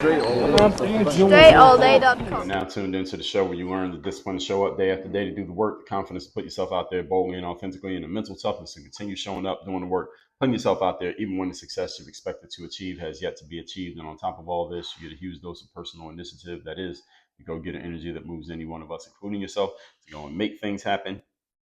StrayAllDay.com. You're now tuned into the show where you learn the discipline to show up day after day, to do the work, the confidence to put yourself out there boldly and authentically, and the mental toughness to continue showing up, doing the work, putting yourself out there, even when the success you've expected to achieve has yet to be achieved. And on top of all this, you get a huge dose of personal initiative. That is, you go get an energy that moves any one of us, including yourself, to go and make things happen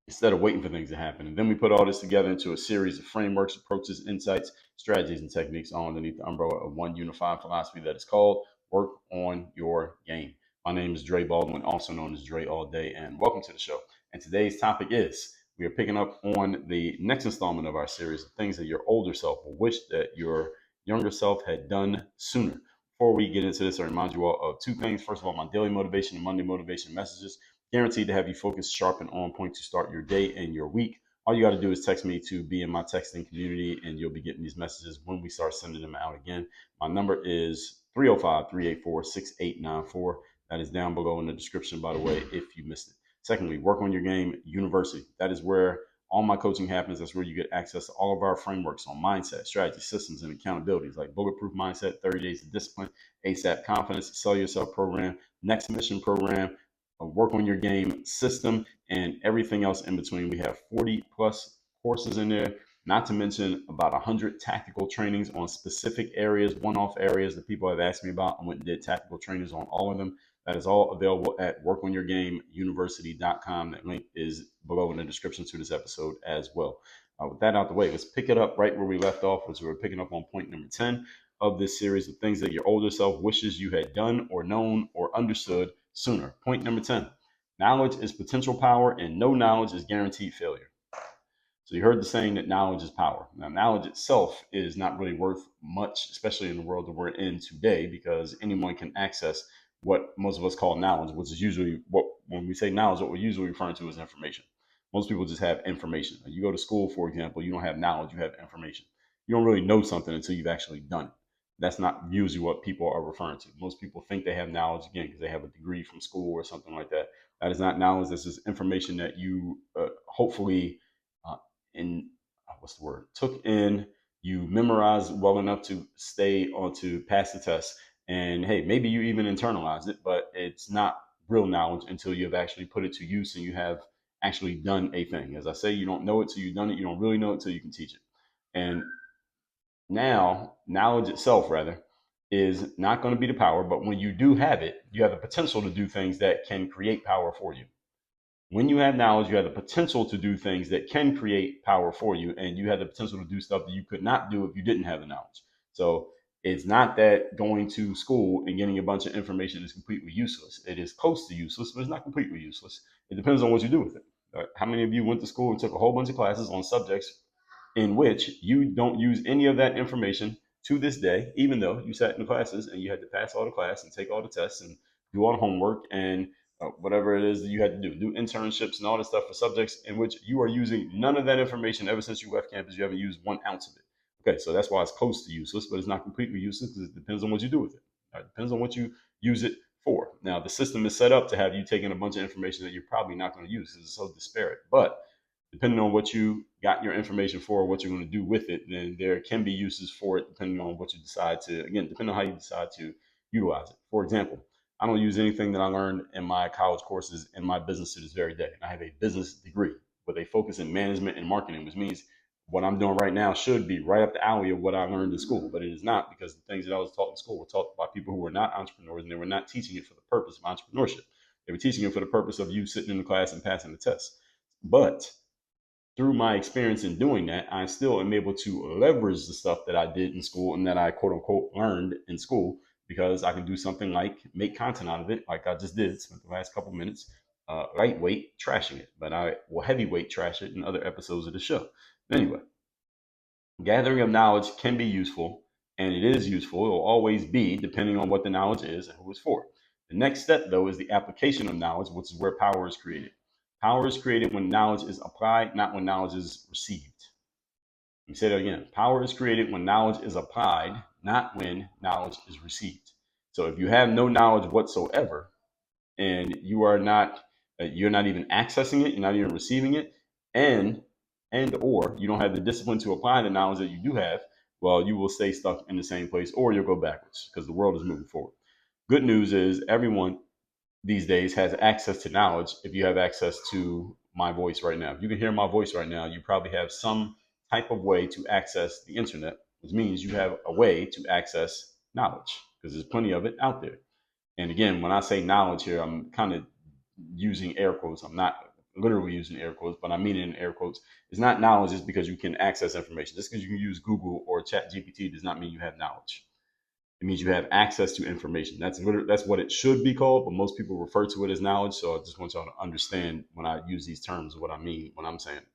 instead of waiting for things to happen. And then we put all this together into a series of frameworks, approaches, insights, strategies, and techniques all underneath the umbrella of one unified philosophy that is called Work on Your Game. My name is Dre Baldwin, also known as Dre All Day, and welcome to the show. And today's topic is, we are picking up on the next installment of our series of things that your older self will wish that your younger self had done sooner. Before we get into this, I remind you all of two things. First of all, my daily motivation and Monday motivation messages, guaranteed to have you focused, sharp, and on point to start your day and your week. All you got to do is text me to be in my texting community, and you'll be getting these messages when we start sending them out again. My number is 305-384-6894. That is down below in the description, by the way, if you missed it. Secondly, Work on Your Game University. That is where all my coaching happens. That's where you get access to all of our frameworks on mindset, strategy, systems, and accountabilities, like Bulletproof Mindset, 30 Days of Discipline, ASAP Confidence, Sell Yourself Program, Next Mission Program, a Work on Your Game system, and everything else in between. We have 40 plus courses in there, not to mention about 100 tactical trainings on specific areas, one-off areas that people have asked me about. I went and did tactical trainings on all of them. That is all available at workonyourgameuniversity.com. That link is below in the description to this episode as well. With that out the way, let's pick it up right where we left off, which we were picking up on point number 10 of this series of things that your older self wishes you had done or known or understood sooner. Point number 10, knowledge is potential power and no knowledge is guaranteed failure. So you heard the saying that knowledge is power. Now, knowledge itself is not really worth much, especially in the world that we're in today, because anyone can access what most of us call knowledge, which is usually what, when we say knowledge, what we're usually referring to as information. Most people just have information. You go to school, for example, you don't have knowledge, you have information. You don't really know something until you've actually done it. That's not usually what people are referring to. Most people think they have knowledge, again, because they have a degree from school or something like that. That is not knowledge. This is information that you hopefully took in, you memorized well enough to stay on to pass the test. And hey, maybe you even internalize it, but it's not real knowledge until you've actually put it to use and you have actually done a thing. As I say, you don't know it till you've done it. You don't really know it till you can teach it. And now, knowledge itself, rather, is not going to be the power, but when you do have it, you have the potential to do things that can create power for you. When you have knowledge, you have the potential to do things that can create power for you, and you have the potential to do stuff that you could not do if you didn't have the knowledge. So it's not that going to school and getting a bunch of information is completely useless. It is close to useless, but it's not completely useless. It depends on what you do with it. How many of you went to school and took a whole bunch of classes on subjects in which you don't use any of that information to this day, even though you sat in the classes and you had to pass all the class and take all the tests and do all the homework and whatever it is that you had to do internships and all this stuff for subjects in which you are using none of that information ever since you left campus. You haven't used 1 ounce of it. Okay, so that's why it's close to useless, but it's not completely useless because it depends on what you do with it. It depends on what you use it for. Now, the system is set up to have you taking a bunch of information that you're probably not going to use because it's so disparate. But depending on what you got your information for, what you're going to do with it, then there can be uses for it depending on what you decide to, again, depending on how you decide to utilize it. For example, I don't use anything that I learned in my college courses in my business to this very day. I have a business degree with a focus in management and marketing, which means what I'm doing right now should be right up the alley of what I learned in school, but it is not, because the things that I was taught in school were taught by people who were not entrepreneurs, and they were not teaching it for the purpose of entrepreneurship. They were teaching it for the purpose of you sitting in the class and passing the test. But through my experience in doing that, I still am able to leverage the stuff that I did in school and that I quote unquote learned in school, because I can do something like make content out of it, like I just did, spent the last couple minutes lightweight trashing it, but I will heavyweight trash it in other episodes of the show. Anyway, gathering of knowledge can be useful, and it is useful. It will always be, depending on what the knowledge is and who it's for. The next step, though, is the application of knowledge, which is where power is created. Power is created when knowledge is applied, not when knowledge is received. Let me say that again. Power is created when knowledge is applied, not when knowledge is received. So if you have no knowledge whatsoever, and you're not even accessing it, you're not even receiving it, and or you don't have the discipline to apply the knowledge that you do have, well, you will stay stuck in the same place or you'll go backwards because the world is moving forward. Good news is everyone these days has access to knowledge if you have access to my voice right now. If you can hear my voice right now, you probably have some type of way to access the internet, which means you have a way to access knowledge because there's plenty of it out there. And again, when I say knowledge here, I'm kind of using air quotes. I'm not literally using air quotes, but I mean it in air quotes. It's not knowledge just because you can access information. Just because you can use Google or Chat GPT does not mean you have knowledge. It means you have access to information. That's what it should be called, but most people refer to it as knowledge. So I just want y'all to understand when I use these terms what I mean when I'm saying it.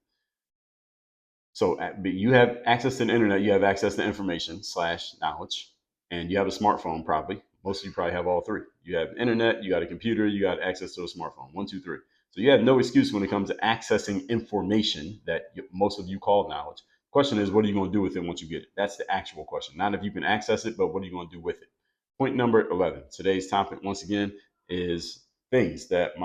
So you have access to the internet, you have access to information slash knowledge, and you have a smartphone probably. Most of you probably have all three. You have internet, you got a computer, you got access to a smartphone. One, two, three. So you have no excuse when it comes to accessing information that most of you call knowledge. The question is, what are you going to do with it once you get it? That's the actual question. Not if you can access it, but what are you going to do with it? Point number 11. Today's topic, once again, is things that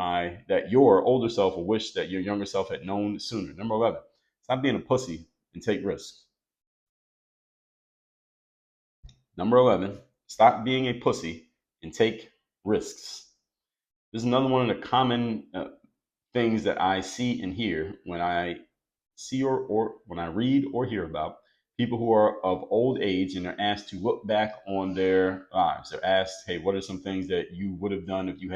your older self will wish that your younger self had known sooner. Number 11. Stop being a pussy and take risks. Number 11, stop being a pussy and take risks. This is another one of the common things that I see and hear when I see or when I read or hear about people who are of old age and they're asked to look back on their lives. They're asked, hey, what are some things that you would have done if you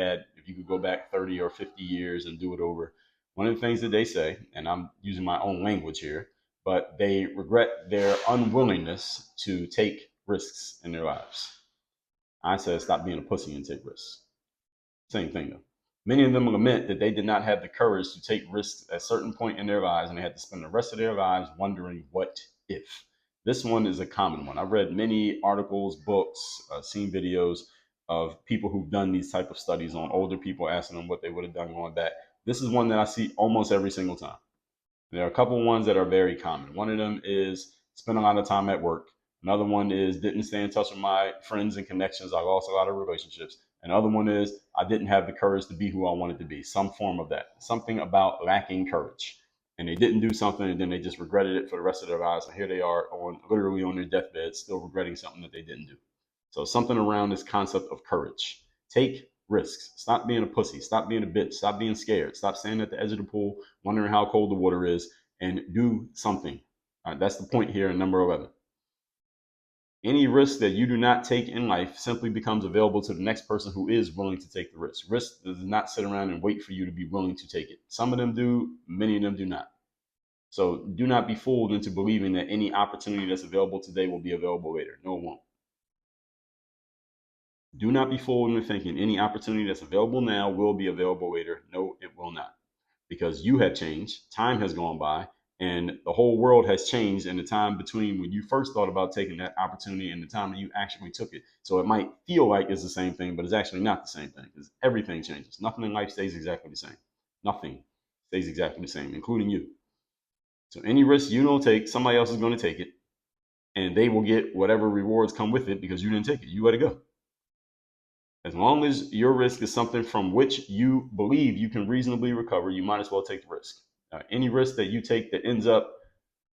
could go back 30 or 50 years and do it over? One of the things that they say, and I'm using my own language here, but they regret their unwillingness to take risks in their lives. I said, stop being a pussy and take risks. Same thing though. Many of them lament that they did not have the courage to take risks at a certain point in their lives and they had to spend the rest of their lives wondering what if. This one is a common one. I've read many articles, books, seen videos of people who've done these type of studies on older people, asking them what they would have done going back. This is one that I see almost every single time. There are a couple ones that are very common. One of them is spend a lot of time at work. Another one is didn't stay in touch with my friends and connections. I lost a lot of relationships. Another one is I didn't have the courage to be who I wanted to be. Some form of that. Something about lacking courage. And they didn't do something and then they just regretted it for the rest of their lives. And here they are literally on their deathbed, still regretting something that they didn't do. So something around this concept of courage. Take risks. Stop being a pussy. Stop being a bitch. Stop being scared. Stop standing at the edge of the pool, wondering how cold the water is, and do something. All right, that's the point here in number 11. Any risk that you do not take in life simply becomes available to the next person who is willing to take the risk. Risk does not sit around and wait for you to be willing to take it. Some of them do, many of them do not. So do not be fooled into believing that any opportunity that's available today will be available later. No, it won't. Do not be fooled into thinking any opportunity that's available now will be available later. No, it will not. Because you have changed, time has gone by, and the whole world has changed in the time between when you first thought about taking that opportunity and the time that you actually took it. So it might feel like it's the same thing, but it's actually not the same thing because everything changes. Nothing in life stays exactly the same. Nothing stays exactly the same, including you. So any risk you don't take, somebody else is going to take it, and they will get whatever rewards come with it because you didn't take it. You let it go. As long as your risk is something from which you believe you can reasonably recover, you might as well take the risk. Any risk that you take that ends up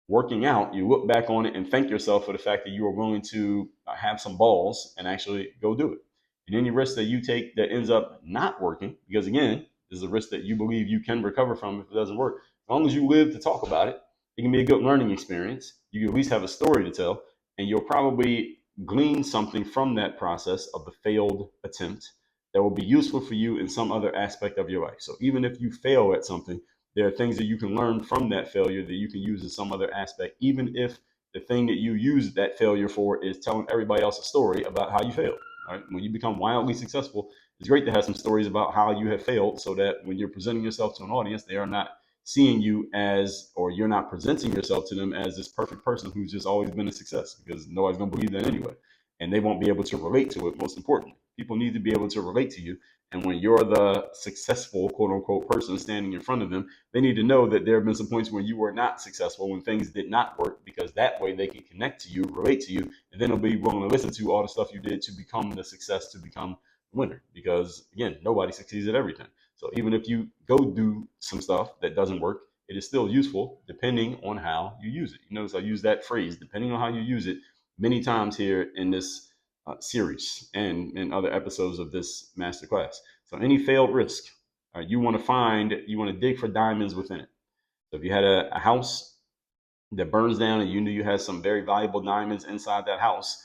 working out, you look back on it and thank yourself for the fact that you are willing to have some balls and actually go do it. And any risk that you take that ends up not working, because again, this is a risk that you believe you can recover from if it doesn't work. As long as you live to talk about it, it can be a good learning experience. You can at least have a story to tell, and you'll probably glean something from that process of the failed attempt that will be useful for you in some other aspect of your life. So even if you fail at something, there are things that you can learn from that failure that you can use in some other aspect, even if the thing that you use that failure for is telling everybody else a story about how you failed. All right? When you become wildly successful, it's great to have some stories about how you have failed so that when you're presenting yourself to an audience, they are not seeing you as, or you're not presenting yourself to them as this perfect person who's just always been a success, because nobody's going to believe that anyway. And they won't be able to relate to it, most importantly. People need to be able to relate to you. And when you're the successful, quote unquote, person standing in front of them, they need to know that there have been some points when you were not successful, when things did not work, because that way they can connect to you, relate to you, and then they'll be willing to listen to all the stuff you did to become the success, to become the winner. Because again, nobody succeeds at everything. So even if you go do some stuff that doesn't work, it is still useful depending on how you use it. You notice I use that phrase, depending on how you use it. many times here in this series and in other episodes of this masterclass. So any failed risk, you want to dig for diamonds within it. So if you had a house that burns down and you knew you had some very valuable diamonds inside that house,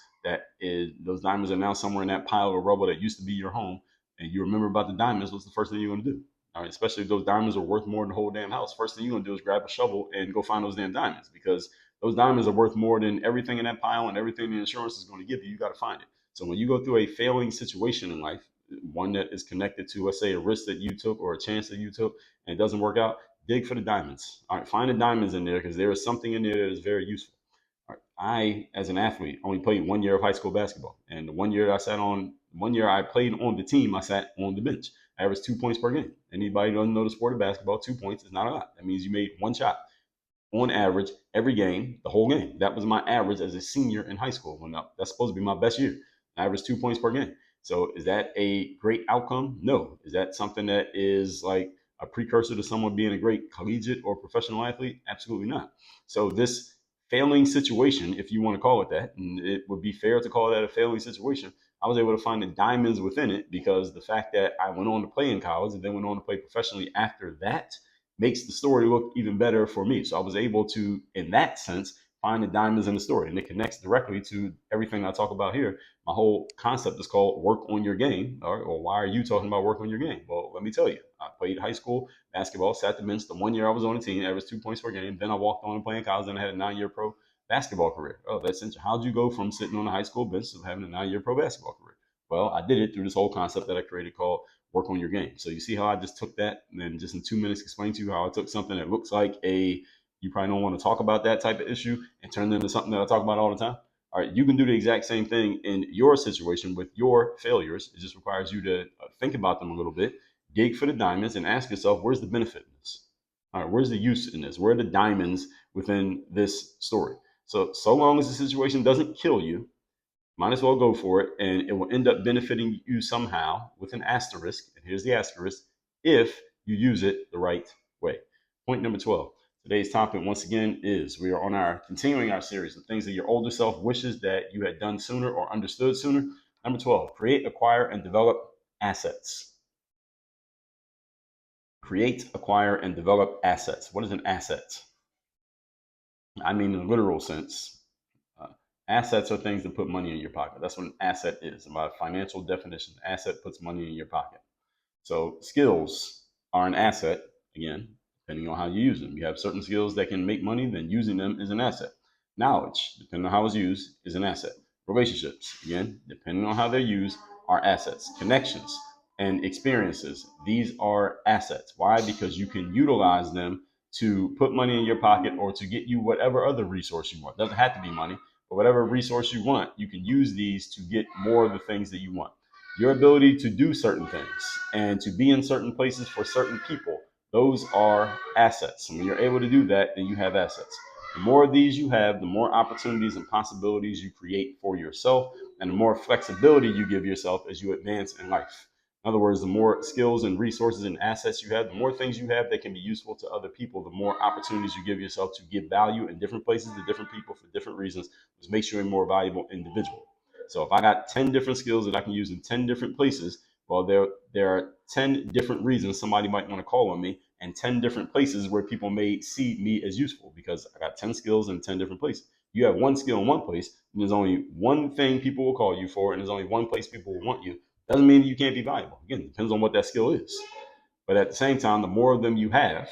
those diamonds are now somewhere in that pile of rubble that used to be your home, and you remember about the diamonds, what's the first thing you're going to do? All right, especially if those diamonds are worth more than the whole damn house. First thing you're going to do is grab a shovel and go find those damn diamonds, because those diamonds are worth more than everything in that pile, and everything the insurance is going to give you. You got to find it. So when you go through a failing situation in life, one that is connected to, let's say, a risk that you took or a chance that you took, and it doesn't work out, dig for the diamonds. All right, find the diamonds in there, because there is something in there that is very useful. All right, I, as an athlete, only played 1 year of high school basketball, and the 1 year I played on the team, I sat on the bench. I averaged 2 points per game. Anybody who doesn't know the sport of basketball, 2 points is not a lot. That means you made one shot on average every game, the whole game. That was my average as a senior in high school. That's supposed to be my best year. I averaged 2 points per game. So is that a great outcome? No. Is that something that is like a precursor to someone being a great collegiate or professional athlete? Absolutely not. So this failing situation, if you want to call it that, and it would be fair to call that a failing situation, I was able to find the diamonds within it, because the fact that I went on to play in college and then went on to play professionally after that makes the story look even better for me. So I was able to, in that sense, find the diamonds in the story. And it connects directly to everything I talk about here. My whole concept is called work on your game. All right, well, why are you talking about work on your game? Well, let me tell you. I played high school basketball, sat the bench the 1 year I was on the team, averaged 2 points per game. Then I walked on and played in college, and I had a 9 year pro basketball career. Oh, that's interesting. How'd you go from sitting on the high school bench to having a 9 year pro basketball career? Well, I did it through this whole concept that I created called work on your game. So you see how I just took that and then just in 2 minutes explained to you how I took something that looks like you probably don't want to talk about that type of issue and turn it into something that I talk about all the time. All right, you can do the exact same thing in your situation with your failures. It just requires you to think about them a little bit, dig for the diamonds, and ask yourself, where's the benefit in this? All right, where's the use in this? Where are the diamonds within this story? So long as the situation doesn't kill you, might as well go for it, and it will end up benefiting you somehow, with an asterisk. And here's the asterisk: if you use it the right way. Point number 12. Today's topic, once again, is we are continuing our series of things that your older self wishes that you had done sooner or understood sooner. Number 12, create, acquire, and develop assets. Create, acquire, and develop assets. What is an asset? I mean, in a literal sense. Assets are things that put money in your pocket. That's what an asset is. By financial definition, asset puts money in your pocket. So skills are an asset, again, depending on how you use them. You have certain skills that can make money, then using them is an asset. Knowledge, depending on how it's used, is an asset. Relationships, again, depending on how they're used, are assets. Connections and experiences, these are assets. Why? Because you can utilize them to put money in your pocket or to get you whatever other resource you want. It doesn't have to be money, but whatever resource you want, you can use these to get more of the things that you want. Your ability to do certain things and to be in certain places for certain people, those are assets. And when you're able to do that, then you have assets. The more of these you have, the more opportunities and possibilities you create for yourself, and the more flexibility you give yourself as you advance in life. In other words, the more skills and resources and assets you have, the more things you have that can be useful to other people, the more opportunities you give yourself to give value in different places to different people for different reasons, which makes you a more valuable individual. So if I got 10 different skills that I can use in 10 different places, well, there are 10 different reasons somebody might want to call on me, and 10 different places where people may see me as useful, because I got 10 skills in 10 different places. You have one skill in one place, and there's only one thing people will call you for, and there's only one place people will want you. Doesn't mean you can't be valuable. Again, it depends on what that skill is. But at the same time, the more of them you have,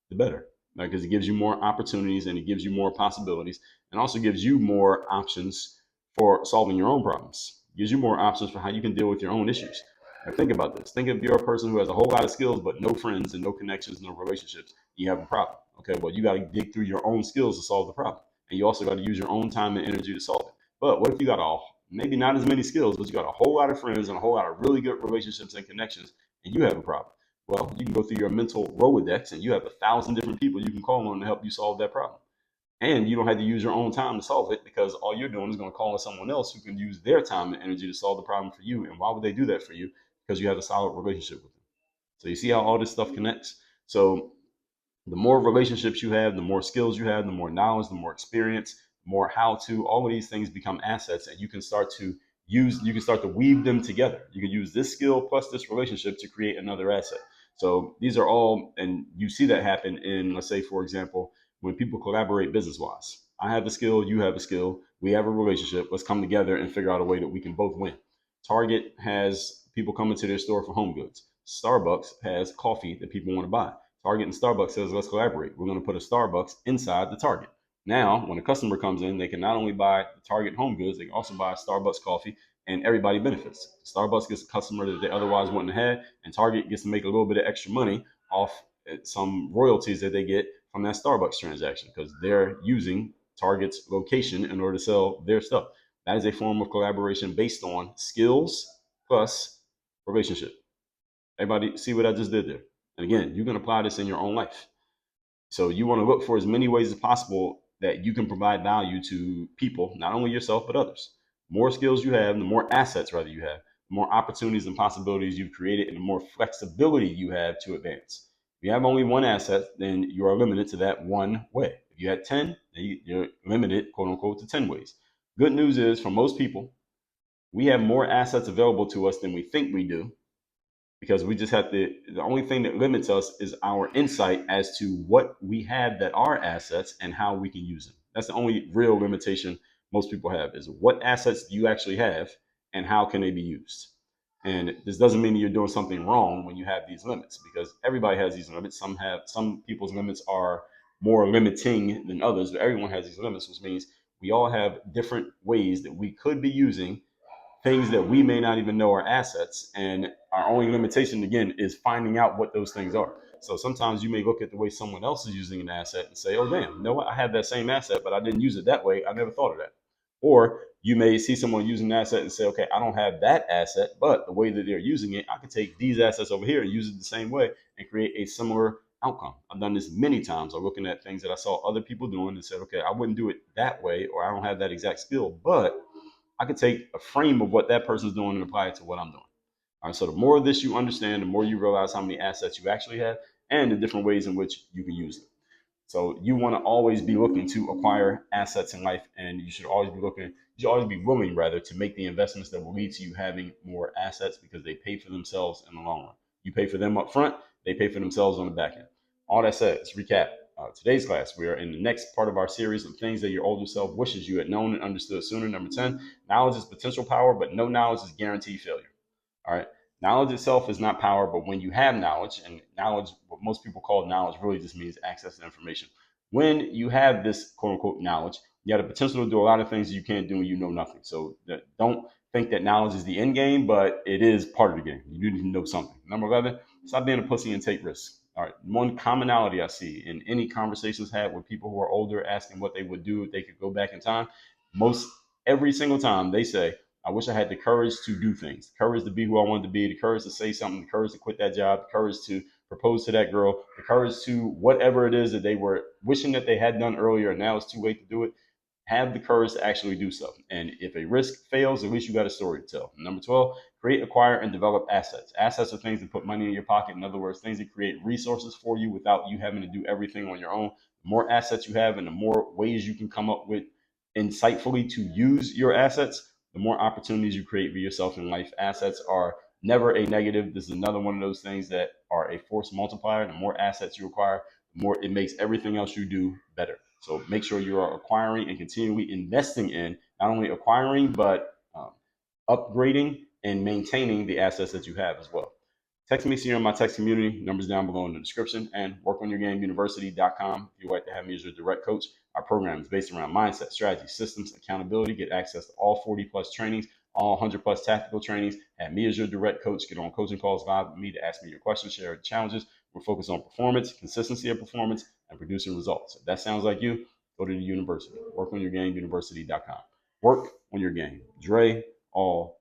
the better, because it gives you more opportunities and it gives you more possibilities, and also gives you more options for solving your own problems. It gives you more options for how you can deal with your own issues. Now, think about this. Think if you're a person who has a whole lot of skills but no friends and no connections, no relationships. You have a problem. Okay, well, you got to dig through your own skills to solve the problem, and you also got to use your own time and energy to solve it. But what if you got maybe not as many skills, but you got a whole lot of friends and a whole lot of really good relationships and connections, and you have a problem? Well, you can go through your mental Rolodex and you have 1,000 different people you can call on to help you solve that problem. And you don't have to use your own time to solve it, because all you're doing is going to call on someone else who can use their time and energy to solve the problem for you. And why would they do that for you? Because you have a solid relationship with them. So you see how all this stuff connects? So the more relationships you have, the more skills you have, the more knowledge, the more experience, more how to. All of these things become assets, and you can start to weave them together. You can use this skill plus this relationship to create another asset. So these are all, and you see that happen in, let's say, for example, when people collaborate business wise. I have a skill, you have a skill, we have a relationship. Let's come together and figure out a way that we can both win. Target has people coming to their store for home goods. Starbucks has coffee that people want to buy. Target and Starbucks says, let's collaborate. We're going to put a Starbucks inside the Target. Now, when a customer comes in, they can not only buy the Target home goods, they can also buy Starbucks coffee, and everybody benefits. Starbucks gets a customer that they otherwise wouldn't have had, and Target gets to make a little bit of extra money off some royalties that they get from that Starbucks transaction because they're using Target's location in order to sell their stuff. That is a form of collaboration based on skills plus relationship. Everybody see what I just did there? And again, you can apply this in your own life. So you want to look for as many ways as possible that you can provide value to people, not only yourself, but others. The more skills you have, the more assets rather you have, the more opportunities and possibilities you've created, and the more flexibility you have to advance. If you have only one asset, then you are limited to that one way. If you had 10, then you're limited, quote unquote, to 10 ways. Good news is for most people, we have more assets available to us than we think we do because we just have to, the only thing that limits us is our insight as to what we have that are assets and how we can use them. That's the only real limitation most people have is what assets do you actually have and how can they be used. And this doesn't mean that you're doing something wrong when you have these limits because everybody has these limits. Some people's limits are more limiting than others, but everyone has these limits, which means we all have different ways that we could be using things that we may not even know are assets. And our only limitation, again, is finding out what those things are. So sometimes you may look at the way someone else is using an asset and say, oh, damn, you know what? I have that same asset, but I didn't use it that way. I never thought of that. Or you may see someone using an asset and say, okay, I don't have that asset, but the way that they're using it, I can take these assets over here and use it the same way and create a similar outcome. I've done this many times. I'm looking at things that I saw other people doing and said, okay, I wouldn't do it that way, or I don't have that exact skill, but I could take a frame of what that person's doing and apply it to what I'm doing. All right. So the more of this you understand, the more you realize how many assets you actually have and the different ways in which you can use them. So you want to always be looking to acquire assets in life, and you should always be looking, you should always be willing rather to make the investments that will lead to you having more assets because they pay for themselves in the long run. You pay for them up front, they pay for themselves on the back end. All that said, let's recap. Today's class, we are in the next part of our series of things that your older self wishes you had known and understood sooner. Number 10, knowledge is potential power, but no knowledge is guaranteed failure. All right. Knowledge itself is not power, but when you have knowledge, and knowledge, what most people call knowledge, really just means access to information. When you have this quote unquote knowledge, you have the potential to do a lot of things that you can't do when you know nothing. So don't think that knowledge is the end game, but it is part of the game. You do need to know something. Number 11, stop being a pussy and take risks. All right. One commonality I see in any conversations had with people who are older asking what they would do if they could go back in time, most every single time they say, I wish I had the courage to do things, the courage to be who I wanted to be, the courage to say something, the courage to quit that job, the courage to propose to that girl, the courage to whatever it is that they were wishing that they had done earlier and now it's too late to do it. Have the courage to actually do so. And if a risk fails, at least you got a story to tell. Number 12, create, acquire, and develop assets. Assets are things that put money in your pocket. In other words, things that create resources for you without you having to do everything on your own. The more assets you have and the more ways you can come up with insightfully to use your assets, the more opportunities you create for yourself in life. Assets are never a negative. This is another one of those things that are a force multiplier. The more assets you acquire, the more it makes everything else you do better. So make sure you are acquiring and continually investing in not only acquiring, but upgrading and maintaining the assets that you have as well. Text me, see you in my text community. Numbers down below in the description, and workonyourgameuniversity.com if you'd like to have me as your direct coach. Our program is based around mindset, strategy, systems, accountability. Get access to all 40 plus trainings, all 100 plus tactical trainings. Have me as your direct coach. Get on coaching calls live with me to ask me your questions, share your challenges. We're focused on performance, consistency of performance, and producing results. If that sounds like you, go to the university, workonyourgameuniversity.com. Work on your game. Dre, all